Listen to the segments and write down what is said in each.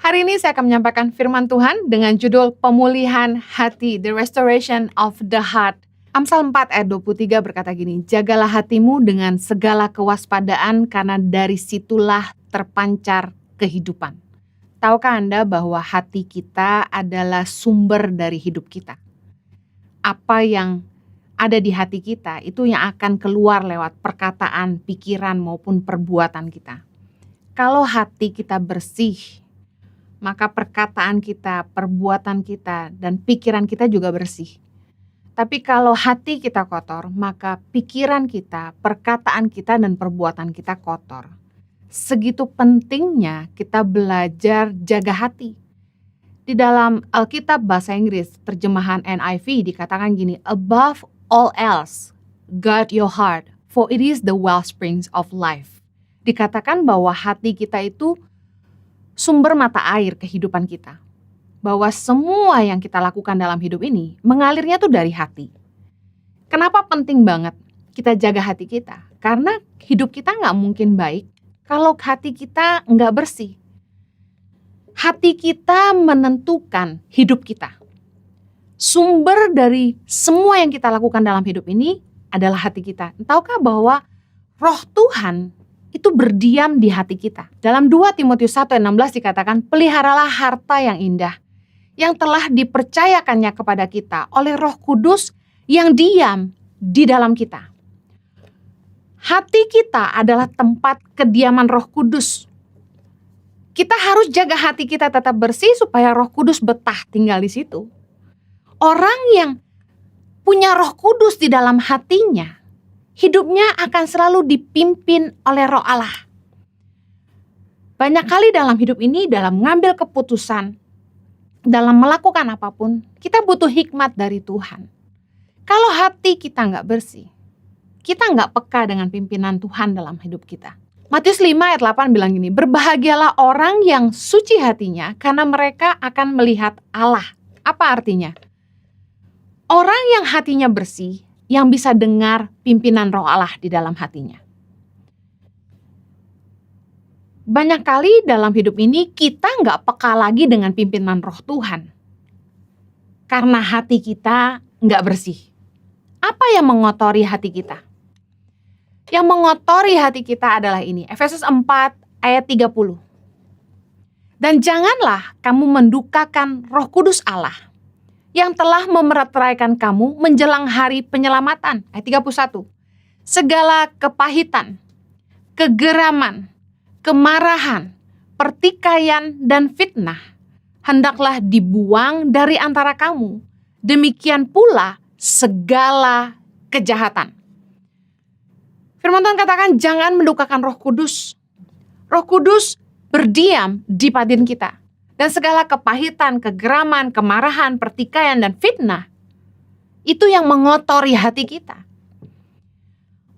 Hari ini saya akan menyampaikan firman Tuhan dengan judul Pemulihan Hati, The Restoration of the Heart. Amsal 4 ayat 23 berkata gini, jagalah hatimu dengan segala kewaspadaan karena dari situlah terpancar kehidupan. Tahukah Anda bahwa hati kita adalah sumber dari hidup kita? Apa yang ada di hati kita itu yang akan keluar lewat perkataan, pikiran maupun perbuatan kita. Kalau hati kita bersih, maka perkataan kita, perbuatan kita, dan pikiran kita juga bersih. Tapi kalau hati kita kotor, maka pikiran kita, perkataan kita, dan perbuatan kita kotor. Segitu pentingnya kita belajar jaga hati. Di dalam Alkitab bahasa Inggris, terjemahan NIV dikatakan gini, above all else, guard your heart, for it is the wellsprings of life. Dikatakan bahwa hati kita itu sumber mata air kehidupan kita. Bahwa semua yang kita lakukan dalam hidup ini mengalirnya tuh dari hati. Kenapa penting banget kita jaga hati kita? Karena hidup kita gak mungkin baik kalau hati kita gak bersih. Hati kita menentukan hidup kita. Sumber dari semua yang kita lakukan dalam hidup ini adalah hati kita. Tahukah bahwa Roh Tuhan itu berdiam di hati kita. Dalam 2 Timotius 1 ayat 16 dikatakan, peliharalah harta yang indah, yang telah dipercayakannya kepada kita oleh Roh Kudus yang diam di dalam kita. Hati kita adalah tempat kediaman Roh Kudus. Kita harus jaga hati kita tetap bersih supaya Roh Kudus betah tinggal di situ. Orang yang punya Roh Kudus di dalam hatinya, hidupnya akan selalu dipimpin oleh Roh Allah. Banyak kali dalam hidup ini, dalam mengambil keputusan, dalam melakukan apapun, kita butuh hikmat dari Tuhan. Kalau hati kita gak bersih, kita gak peka dengan pimpinan Tuhan dalam hidup kita. Matius 5 ayat 8 bilang gini, berbahagialah orang yang suci hatinya, karena mereka akan melihat Allah. Apa artinya? Orang yang hatinya bersih, yang bisa dengar pimpinan Roh Allah di dalam hatinya. Banyak kali dalam hidup ini kita nggak peka lagi dengan pimpinan Roh Tuhan. Karena hati kita nggak bersih. Apa yang mengotori hati kita? Yang mengotori hati kita adalah ini, Efesus 4 ayat 30. Dan janganlah kamu mendukakan Roh Kudus Allah, yang telah memeteraikan kamu menjelang hari penyelamatan. Ayat 31. Segala kepahitan, kegeraman, kemarahan, pertikaian, dan fitnah hendaklah dibuang dari antara kamu. Demikian pula segala kejahatan. Firman Tuhan katakan jangan mendukakan Roh Kudus. Roh Kudus berdiam di batin kita. Dan segala kepahitan, kegeraman, kemarahan, pertikaian, dan fitnah, itu yang mengotori hati kita.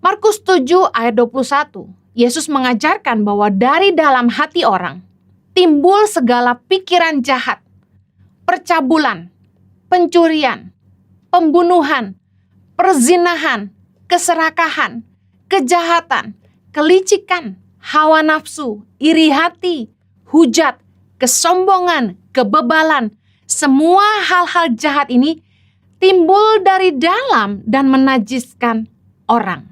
Markus 7 ayat 21, Yesus mengajarkan bahwa dari dalam hati orang, timbul segala pikiran jahat, percabulan, pencurian, pembunuhan, perzinahan, keserakahan, kejahatan, kelicikan, hawa nafsu, iri hati, hujat, kesombongan, kebebalan, semua hal-hal jahat ini timbul dari dalam dan menajiskan orang.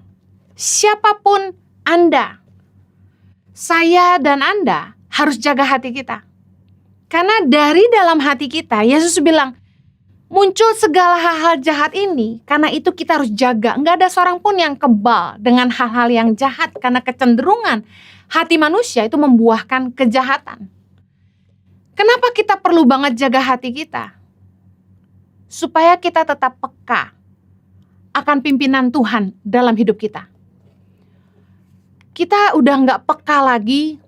Siapapun Anda, saya dan Anda harus jaga hati kita. Karena dari dalam hati kita, Yesus bilang, muncul segala hal-hal jahat ini, karena itu kita harus jaga. Enggak ada seorang pun yang kebal dengan hal-hal yang jahat, karena kecenderungan hati manusia itu membuahkan kejahatan. Kenapa kita perlu banget jaga hati kita? Supaya kita tetap peka akan pimpinan Tuhan dalam hidup kita. Kita udah gak peka lagi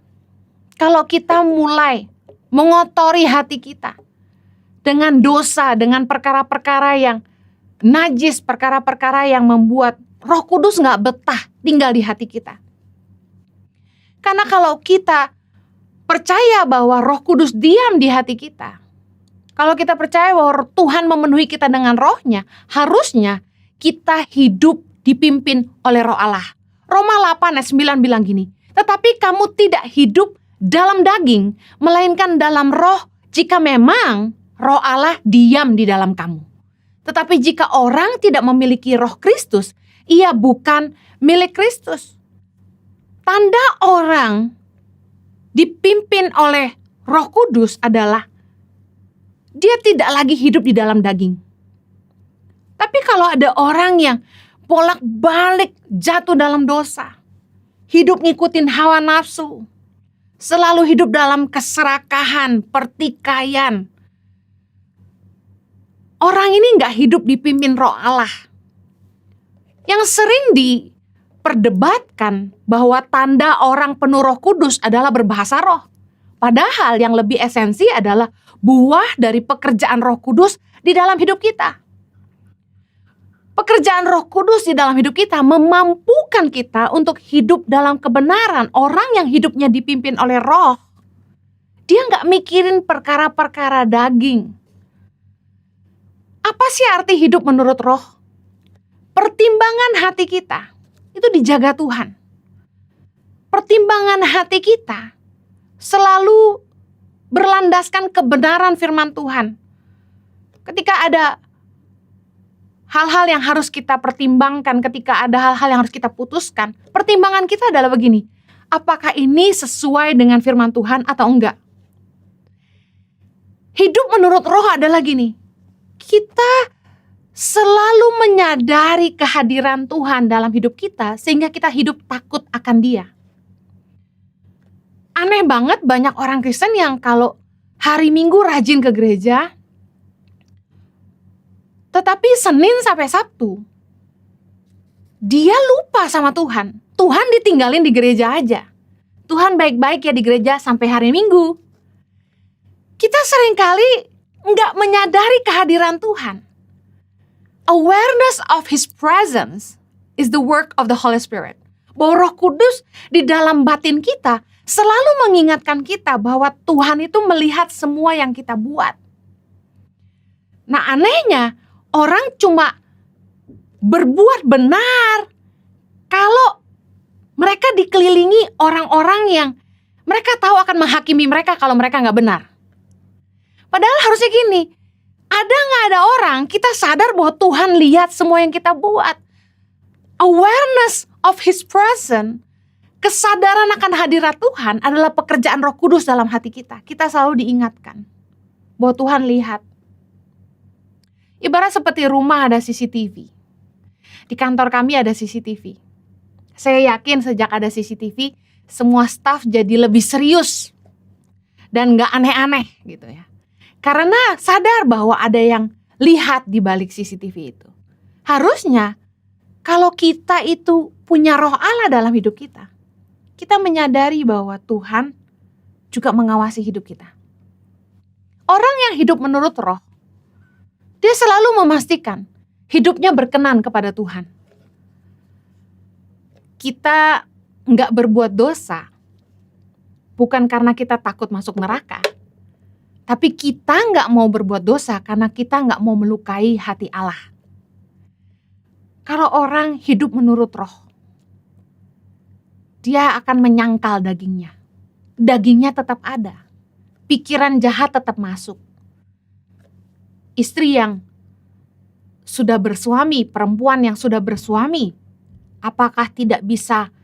kalau kita mulai mengotori hati kita dengan dosa, dengan perkara-perkara yang najis, perkara-perkara yang membuat Roh Kudus gak betah tinggal di hati kita. Karena kalau kita percaya bahwa Roh Kudus diam di hati kita, kalau kita percaya bahwa Tuhan memenuhi kita dengan Roh-Nya, harusnya kita hidup dipimpin oleh Roh Allah. Roma 8 ayat 9 bilang gini, tetapi kamu tidak hidup dalam daging, melainkan dalam roh, jika memang roh Allah diam di dalam kamu. Tetapi jika orang tidak memiliki roh Kristus, ia bukan milik Kristus. Tanda orang dipimpin oleh Roh Kudus adalah dia tidak lagi hidup di dalam daging. Tapi kalau ada orang yang bolak-balik jatuh dalam dosa, hidup ngikutin hawa nafsu, selalu hidup dalam keserakahan, pertikaian, orang ini gak hidup dipimpin roh Allah. Yang sering diperdebatkan bahwa tanda orang penuh Roh Kudus adalah berbahasa roh. Padahal yang lebih esensi adalah buah dari pekerjaan Roh Kudus di dalam hidup kita. Pekerjaan Roh Kudus di dalam hidup kita memampukan kita untuk hidup dalam kebenaran. Orang yang hidupnya dipimpin oleh roh, dia gak mikirin perkara-perkara daging. Apa sih arti hidup menurut roh? Pertimbangan hati kita itu dijaga Tuhan. Pertimbangan hati kita selalu berlandaskan kebenaran firman Tuhan. Ketika ada hal-hal yang harus kita pertimbangkan, ketika ada hal-hal yang harus kita putuskan, pertimbangan kita adalah begini, apakah ini sesuai dengan firman Tuhan atau enggak? Hidup menurut roh adalah gini, kita selalu menyadari kehadiran Tuhan dalam hidup kita sehingga kita hidup takut akan Dia. Aneh banget banyak orang Kristen yang kalau hari Minggu rajin ke gereja, tetapi Senin sampai Sabtu dia lupa sama Tuhan. Tuhan ditinggalin di gereja aja. Tuhan baik-baik ya di gereja sampai hari Minggu. Kita seringkali nggak menyadari kehadiran Tuhan. Awareness of His presence is the work of the Holy Spirit. Bahwa Roh Kudus di dalam batin kita selalu mengingatkan kita bahwa Tuhan itu melihat semua yang kita buat. Nah, anehnya orang cuma berbuat benar kalau mereka dikelilingi orang-orang yang mereka tahu akan menghakimi mereka kalau mereka nggak benar. Padahal harusnya gini, ada nggak ada orang kita sadar bahwa Tuhan lihat semua yang kita buat. Awareness of His presence, kesadaran akan hadirat Tuhan adalah pekerjaan Roh Kudus dalam hati kita. Kita selalu diingatkan bahwa Tuhan lihat. Ibarat seperti rumah ada CCTV. Di kantor kami ada CCTV. Saya yakin sejak ada CCTV, semua staf jadi lebih serius dan gak aneh-aneh gitu ya. Karena sadar bahwa ada yang lihat di balik CCTV itu. Harusnya kalau kita itu punya roh Allah dalam hidup kita, kita menyadari bahwa Tuhan juga mengawasi hidup kita. Orang yang hidup menurut roh, dia selalu memastikan hidupnya berkenan kepada Tuhan. Kita nggak berbuat dosa, bukan karena kita takut masuk neraka. Tapi kita nggak mau berbuat dosa karena kita nggak mau melukai hati Allah. Kalau orang hidup menurut roh, dia akan menyangkal dagingnya. Dagingnya tetap ada. Pikiran jahat tetap masuk. Istri yang sudah bersuami, perempuan yang sudah bersuami, apakah tidak bisa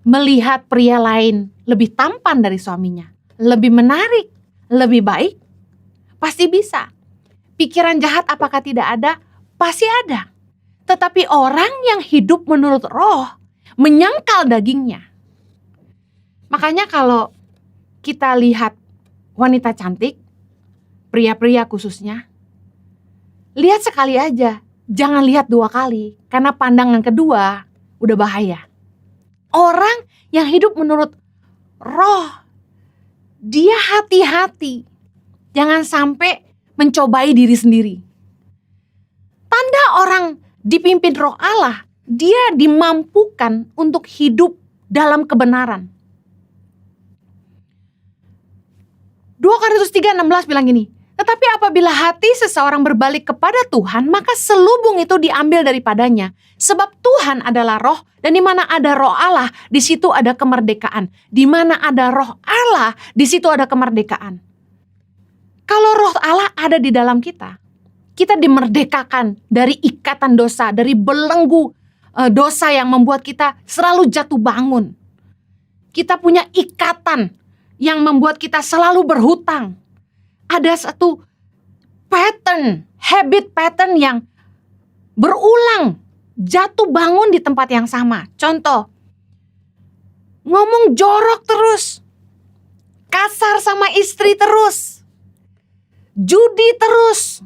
melihat pria lain lebih tampan dari suaminya? Lebih menarik, lebih baik? Pasti bisa. Pikiran jahat apakah tidak ada? Pasti ada. Tetapi orang yang hidup menurut roh, menyangkal dagingnya. Makanya kalau kita lihat wanita cantik, pria-pria khususnya, lihat sekali aja, jangan lihat 2 kali, karena pandangan kedua udah bahaya. Orang yang hidup menurut roh, dia hati-hati, jangan sampai mencobai diri sendiri. Tanda orang dipimpin roh Allah, dia dimampukan untuk hidup dalam kebenaran. 2 Korintus 3:16 bilang gini, tetapi apabila hati seseorang berbalik kepada Tuhan, maka selubung itu diambil daripadanya. Sebab Tuhan adalah roh Dan di mana ada roh Allah, di situ ada kemerdekaan. Di mana ada roh Allah, di situ ada kemerdekaan. Kalau roh Allah ada di dalam kita, kita dimerdekakan dari ikatan dosa, dari belenggu dosa yang membuat kita selalu jatuh bangun. Kita punya ikatan yang membuat kita selalu berhutang. Ada satu habit pattern yang berulang, jatuh bangun di tempat yang sama. Contoh, ngomong jorok terus, kasar sama istri terus, judi terus,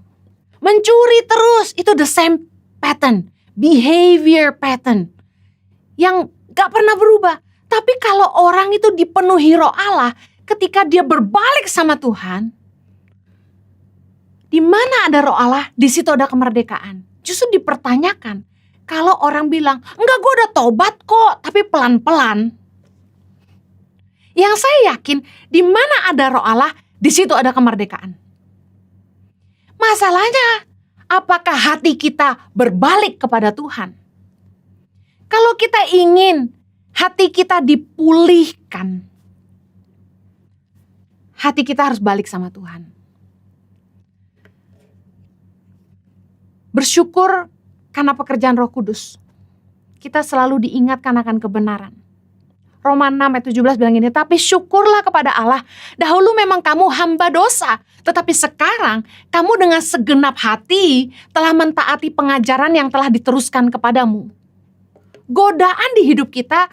mencuri terus. Itu the same pattern, behavior pattern yang gak pernah berubah. Tapi kalau orang itu dipenuhi roh Allah, ketika dia berbalik sama Tuhan, di mana ada roh Allah, di situ ada kemerdekaan. Justru dipertanyakan. Kalau orang bilang, enggak, gue udah tobat kok, tapi pelan-pelan. Yang saya yakin, di mana ada roh Allah, di situ ada kemerdekaan. Masalahnya, apakah hati kita berbalik kepada Tuhan? Kalau kita ingin hati kita dipulihkan, hati kita harus balik sama Tuhan. Bersyukur karena pekerjaan Roh Kudus. Kita selalu diingatkan akan kebenaran. Roma 6 ayat 17 bilang gini, tapi syukurlah kepada Allah, dahulu memang kamu hamba dosa, tetapi sekarang kamu dengan segenap hati telah mentaati pengajaran yang telah diteruskan kepadamu. Godaan di hidup kita,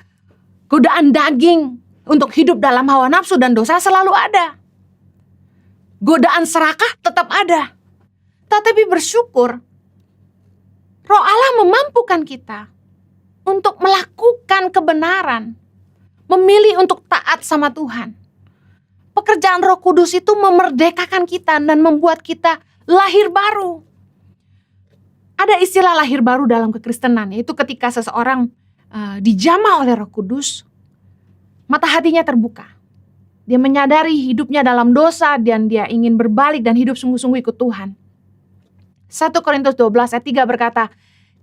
godaan daging untuk hidup dalam hawa nafsu dan dosa selalu ada. Godaan serakah tetap ada. Tetapi bersyukur, Roh Allah memampukan kita untuk melakukan kebenaran, memilih untuk taat sama Tuhan. Pekerjaan Roh Kudus itu memerdekakan kita dan membuat kita lahir baru. Ada istilah lahir baru dalam kekristenan, yaitu ketika seseorang dijamah oleh Roh Kudus, mata hatinya terbuka. Dia menyadari hidupnya dalam dosa dan dia ingin berbalik dan hidup sungguh-sungguh ikut Tuhan. 1 Korintus 12 ayat 3 berkata,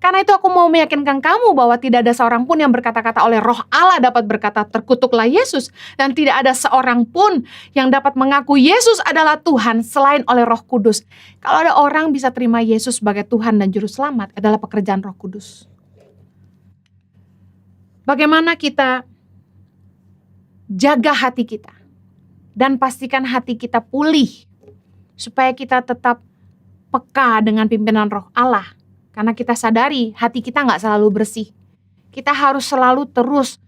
karena itu aku mau meyakinkan kamu bahwa tidak ada seorang pun yang berkata-kata oleh roh Allah dapat berkata terkutuklah Yesus. Dan tidak ada seorang pun yang dapat mengaku Yesus adalah Tuhan selain oleh Roh Kudus. Kalau ada orang bisa terima Yesus sebagai Tuhan dan Juru Selamat adalah pekerjaan Roh Kudus. Bagaimana kita jaga hati kita dan pastikan hati kita pulih supaya kita tetap peka dengan pimpinan roh Allah. Karena kita sadari hati kita gak selalu bersih. Kita harus selalu terus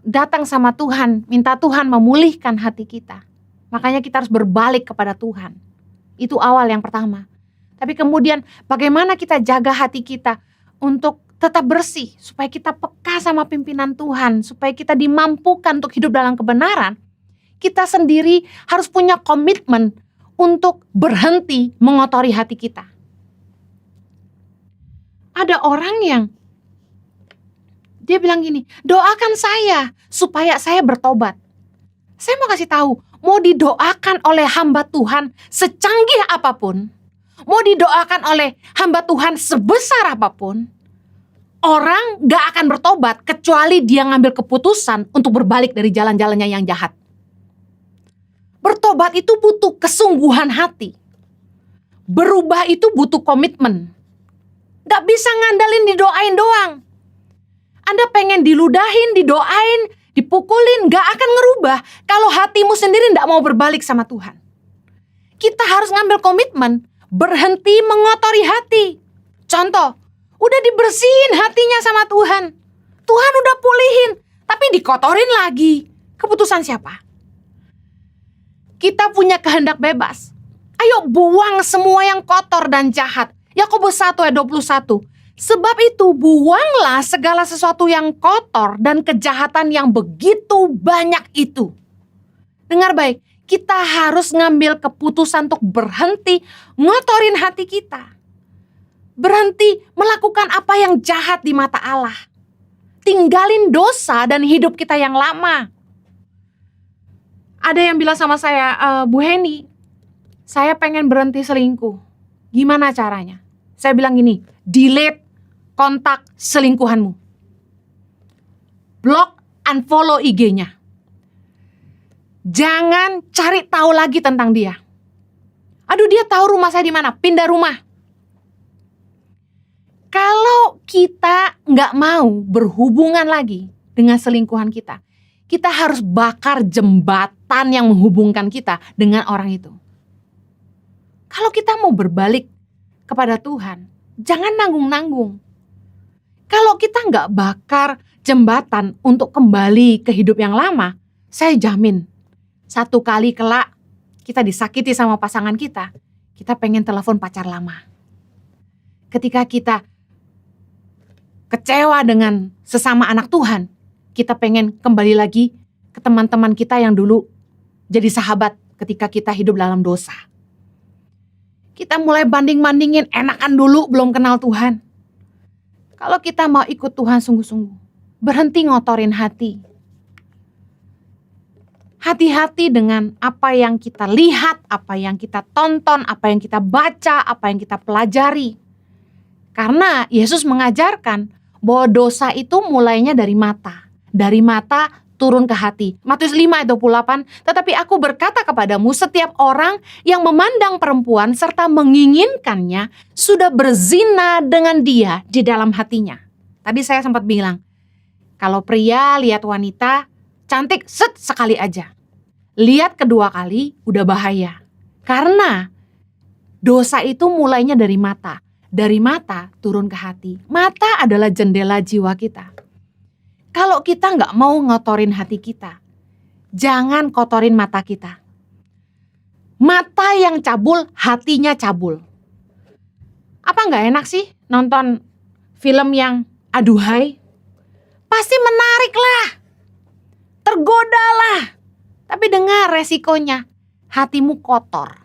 datang sama Tuhan. Minta Tuhan memulihkan hati kita. Makanya kita harus berbalik kepada Tuhan. Itu awal yang pertama. Tapi kemudian bagaimana kita jaga hati kita untuk tetap bersih. Supaya kita peka sama pimpinan Tuhan. Supaya kita dimampukan untuk hidup dalam kebenaran. Kita sendiri harus punya komitmen untuk berhenti mengotori hati kita. Ada orang yang dia bilang gini, doakan saya supaya saya bertobat. Saya mau kasih tahu, mau didoakan oleh hamba Tuhan secanggih apapun, mau didoakan oleh hamba Tuhan sebesar apapun, orang gak akan bertobat kecuali dia ngambil keputusan untuk berbalik dari jalan-jalannya yang jahat. Bertobat itu butuh kesungguhan hati. Berubah itu butuh komitmen. Gak bisa ngandalin didoain doang. Anda pengen diludahin, didoain, dipukulin, gak akan ngerubah kalau hatimu sendiri gak mau berbalik sama Tuhan. Kita harus ngambil komitmen, berhenti mengotori hati. Contoh, udah dibersihin hatinya sama Tuhan. Tuhan udah pulihin, tapi dikotorin lagi. Keputusan siapa? Kita punya kehendak bebas. Ayo buang semua yang kotor dan jahat. Yakobus 1 ayat 21. Sebab itu buanglah segala sesuatu yang kotor dan kejahatan yang begitu banyak itu. Dengar baik, kita harus ngambil keputusan untuk berhenti ngotorin hati kita. Berhenti melakukan apa yang jahat di mata Allah. Tinggalin dosa dan hidup kita yang lama. Ada yang bilang sama saya, Bu Heni, saya pengen berhenti selingkuh. Gimana caranya? Saya bilang gini, delete kontak selingkuhanmu. blok, unfollow IG-nya. Jangan cari tahu lagi tentang dia. Aduh, dia tahu rumah saya di mana, pindah rumah. Kalau kita nggak mau berhubungan lagi dengan selingkuhan kita, kita harus bakar jembatan yang menghubungkan kita dengan orang itu. Kalau kita mau berbalik kepada Tuhan, jangan nanggung-nanggung. Kalau kita nggak bakar jembatan untuk kembali ke hidup yang lama, saya jamin satu kali kelak kita disakiti sama pasangan kita pengen telepon pacar lama. Ketika kita kecewa dengan sesama anak Tuhan, kita pengen kembali lagi ke teman-teman kita yang dulu jadi sahabat ketika kita hidup dalam dosa. Kita mulai banding-bandingin, enakan dulu belum kenal Tuhan. Kalau kita mau ikut Tuhan sungguh-sungguh, berhenti ngotorin hati. Hati-hati dengan apa yang kita lihat, apa yang kita tonton, apa yang kita baca, apa yang kita pelajari. Karena Yesus mengajarkan bahwa dosa itu mulainya dari mata. Dari mata turun ke hati. Matius 5 ayat 28, tetapi aku berkata kepadamu, setiap orang yang memandang perempuan serta menginginkannya sudah berzina dengan dia di dalam hatinya. Tadi saya sempat bilang, kalau pria lihat wanita cantik sekali aja. Lihat kedua kali udah bahaya. Karena dosa itu mulainya dari mata. Dari mata turun ke hati. Mata adalah jendela jiwa kita. Kalau kita nggak mau ngotorin hati kita, jangan kotorin mata kita. Mata yang cabul, hatinya cabul. Apa nggak enak sih nonton film yang aduhai? Pasti menarik lah, tergoda lah. Tapi dengar resikonya, hatimu kotor.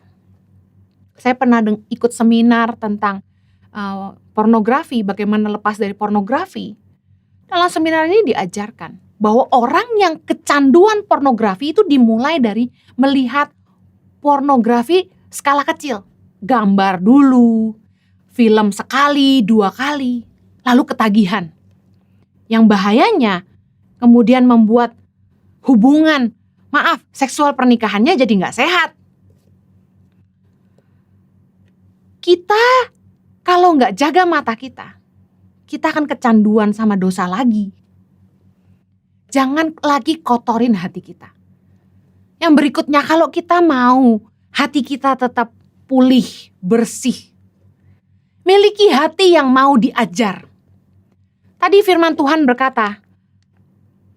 Saya pernah ikut seminar tentang pornografi, bagaimana lepas dari pornografi. Dalam seminar ini diajarkan bahwa orang yang kecanduan pornografi itu dimulai dari melihat pornografi skala kecil. Gambar dulu, film sekali, 2 kali, lalu ketagihan. Yang bahayanya kemudian membuat hubungan, seksual pernikahannya jadi gak sehat. Kita kalau gak jaga mata kita akan kecanduan sama dosa lagi. Jangan lagi kotorin hati kita. Yang berikutnya, kalau kita mau hati kita tetap pulih, bersih, miliki hati yang mau diajar. Tadi firman Tuhan berkata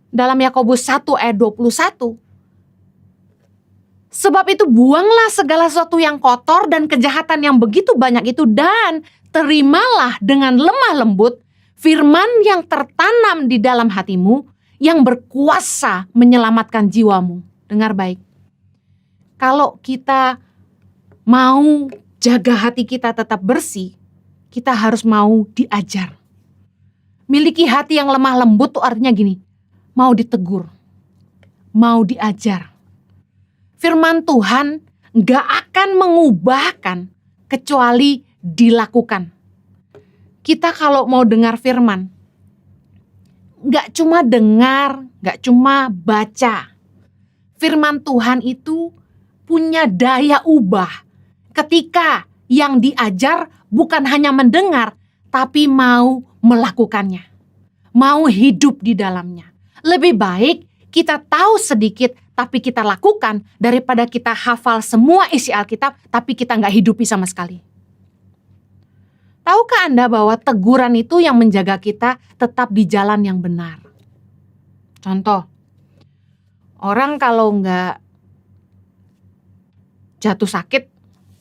dalam Yakobus 1 ayat 21, sebab itu buanglah segala sesuatu yang kotor dan kejahatan yang begitu banyak itu, dan terimalah dengan lemah lembut firman yang tertanam di dalam hatimu yang berkuasa menyelamatkan jiwamu. Dengar baik. Kalau kita mau jaga hati kita tetap bersih, kita harus mau diajar. Miliki hati yang lemah lembut tuh artinya gini, mau ditegur, mau diajar. Firman Tuhan gak akan mengubahkan kecuali dilakukan. Kita kalau mau dengar firman, gak cuma dengar, gak cuma baca. Firman Tuhan itu punya daya ubah ketika yang diajar bukan hanya mendengar, tapi mau melakukannya, mau hidup di dalamnya. Lebih baik kita tahu sedikit tapi kita lakukan daripada kita hafal semua isi Alkitab tapi kita gak hidupi sama sekali. Tahukah Anda bahwa teguran itu yang menjaga kita tetap di jalan yang benar? Contoh, orang kalau gak jatuh sakit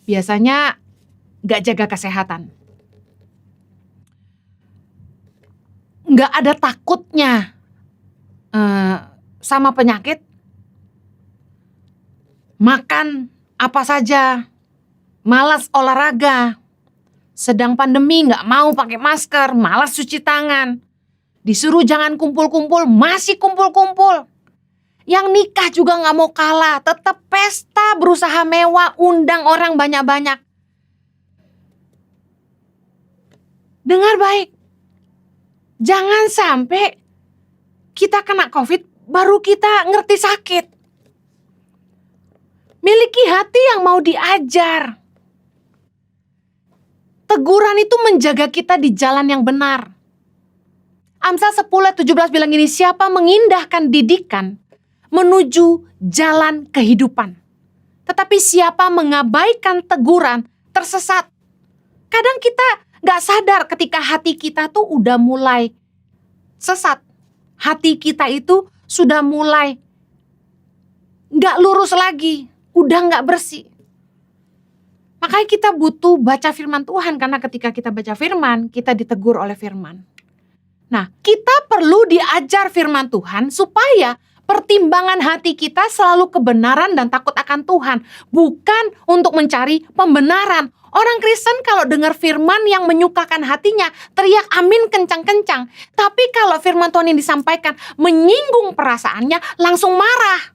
biasanya gak jaga kesehatan. Gak ada takutnya sama penyakit. Makan apa saja, malas olahraga, sedang pandemi gak mau pakai masker, malas cuci tangan, disuruh jangan kumpul-kumpul, masih kumpul-kumpul. Yang nikah juga gak mau kalah, tetap pesta, berusaha mewah, undang orang banyak-banyak. Dengar baik, jangan sampai kita kena COVID, baru kita ngerti sakit. Miliki hati yang mau diajar. Teguran itu menjaga kita di jalan yang benar. Amsal 10:17 bilang gini, siapa mengindahkan didikan menuju jalan kehidupan. Tetapi siapa mengabaikan teguran tersesat. Kadang kita gak sadar ketika hati kita tuh udah mulai sesat. Hati kita itu sudah mulai gak lurus lagi, udah gak bersih. Makanya kita butuh baca firman Tuhan, karena ketika kita baca firman, kita ditegur oleh firman. Nah, kita perlu diajar firman Tuhan supaya pertimbangan hati kita selalu kebenaran dan takut akan Tuhan, bukan untuk mencari pembenaran. Orang Kristen kalau dengar firman yang menyukakan hatinya, teriak amin kencang-kencang. Tapi kalau firman Tuhan yang disampaikan menyinggung perasaannya, langsung marah.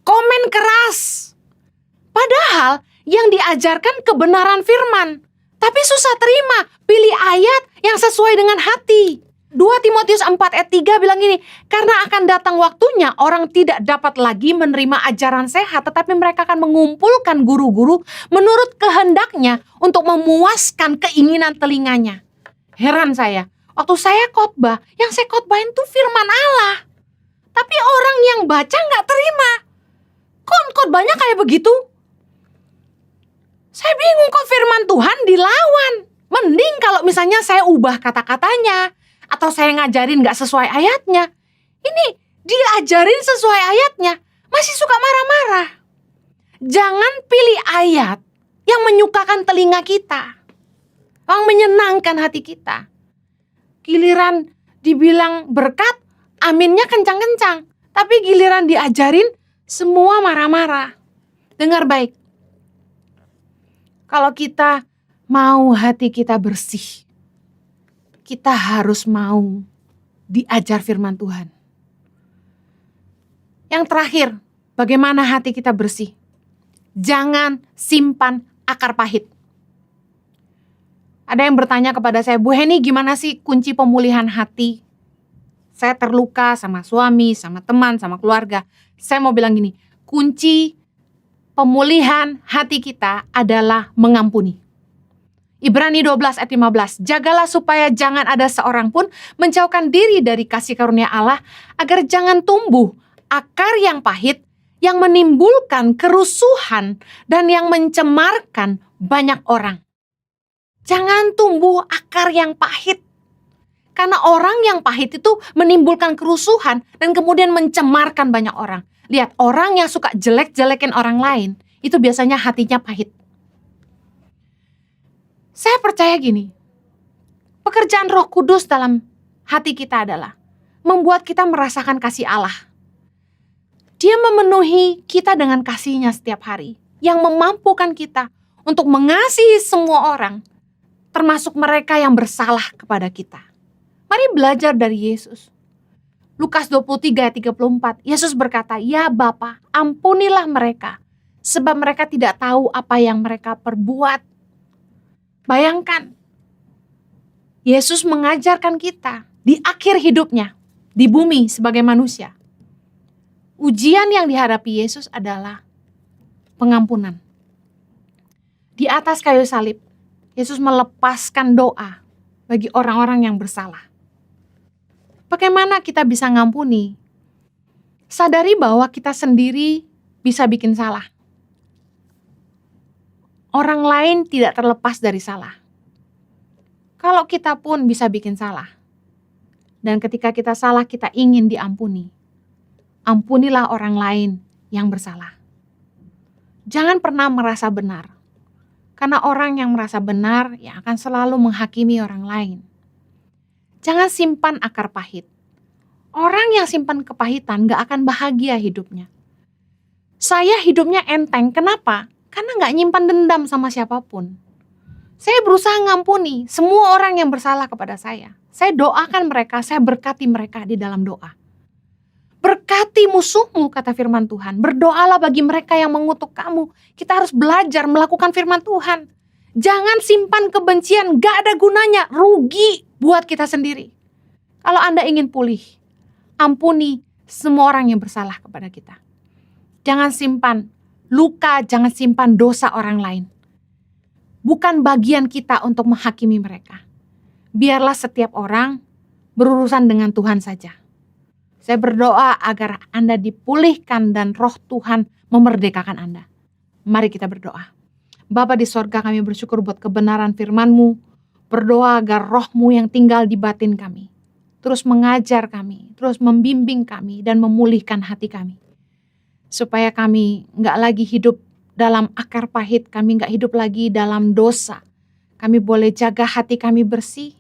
Komen keras. Padahal yang diajarkan kebenaran firman. Tapi susah terima, pilih ayat yang sesuai dengan hati. 2 Timotius 4:3 bilang gini, karena akan datang waktunya orang tidak dapat lagi menerima ajaran sehat, tetapi mereka akan mengumpulkan guru-guru menurut kehendaknya untuk memuaskan keinginan telinganya. Heran saya, waktu saya khotbah, yang saya khotbahin tuh firman Allah. Tapi orang yang baca gak terima. Kok khotbahnya kayak begitu? Saya bingung, kok firman Tuhan dilawan. Mending kalau misalnya saya ubah kata-katanya, atau saya ngajarin gak sesuai ayatnya. Ini diajarin sesuai ayatnya, masih suka marah-marah. Jangan pilih ayat yang menyukakan telinga kita, yang menyenangkan hati kita. Giliran dibilang berkat, aminnya kencang-kencang. Tapi giliran diajarin, semua marah-marah. Dengar baik. Kalau kita mau hati kita bersih, kita harus mau diajar firman Tuhan. Yang terakhir, bagaimana hati kita bersih? Jangan simpan akar pahit. Ada yang bertanya kepada saya, Bu Heni, gimana sih kunci pemulihan hati? Saya terluka sama suami, sama teman, sama keluarga. Saya mau bilang gini, kunci pemulihan hati kita adalah mengampuni. Ibrani 12:15, jagalah supaya jangan ada seorang pun menjauhkan diri dari kasih karunia Allah, agar jangan tumbuh akar yang pahit, yang menimbulkan kerusuhan dan yang mencemarkan banyak orang. Jangan tumbuh akar yang pahit. Karena orang yang pahit itu menimbulkan kerusuhan dan kemudian mencemarkan banyak orang. Lihat, orang yang suka jelek-jelekin orang lain, itu biasanya hatinya pahit. Saya percaya gini, pekerjaan Roh Kudus dalam hati kita adalah membuat kita merasakan kasih Allah. Dia memenuhi kita dengan kasih-Nya setiap hari, yang memampukan kita untuk mengasihi semua orang, termasuk mereka yang bersalah kepada kita. Mari belajar dari Yesus. Lukas 23:34, Yesus berkata, ya Bapa, ampunilah mereka, sebab mereka tidak tahu apa yang mereka perbuat. Bayangkan, Yesus mengajarkan kita di akhir hidupnya, di bumi sebagai manusia. Ujian yang dihadapi Yesus adalah pengampunan. Di atas kayu salib, Yesus melepaskan doa bagi orang-orang yang bersalah. Bagaimana kita bisa ngampuni? Sadari bahwa kita sendiri bisa bikin salah. Orang lain tidak terlepas dari salah. Kalau kita pun bisa bikin salah. Dan ketika kita salah, kita ingin diampuni. Ampunilah orang lain yang bersalah. Jangan pernah merasa benar. Karena orang yang merasa benar yang akan selalu menghakimi orang lain. Jangan simpan akar pahit. Orang yang simpan kepahitan gak akan bahagia hidupnya. Saya hidupnya enteng, kenapa? Karena gak nyimpan dendam sama siapapun. Saya berusaha ngampuni semua orang yang bersalah kepada saya. Saya doakan mereka, saya berkati mereka di dalam doa. Berkati musuhmu, kata firman Tuhan. Berdoalah bagi mereka yang mengutuk kamu. Kita harus belajar melakukan firman Tuhan. Jangan simpan kebencian, gak ada gunanya, rugi buat kita sendiri. Kalau Anda ingin pulih, Ampuni semua orang yang bersalah kepada kita. Jangan simpan luka, jangan simpan dosa orang lain. Bukan bagian kita untuk menghakimi mereka. Biarlah setiap orang berurusan dengan Tuhan saja. Saya berdoa agar Anda dipulihkan dan roh Tuhan memerdekakan Anda. Mari kita berdoa. Bapa di sorga, kami bersyukur buat kebenaran firman-Mu. Berdoa agar roh-Mu yang tinggal di batin kami terus mengajar kami, terus membimbing kami dan memulihkan hati kami. Supaya kami gak lagi hidup dalam akar pahit, kami gak hidup lagi dalam dosa. Kami boleh jaga hati kami bersih.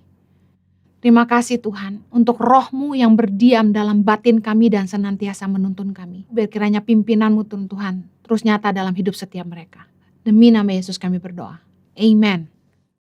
Terima kasih Tuhan untuk roh-Mu yang berdiam dalam batin kami dan senantiasa menuntun kami. Biar kiranya pimpinan-Mu Tuhan terus nyata dalam hidup setiap mereka. Demi nama Yesus kami berdoa. Amen.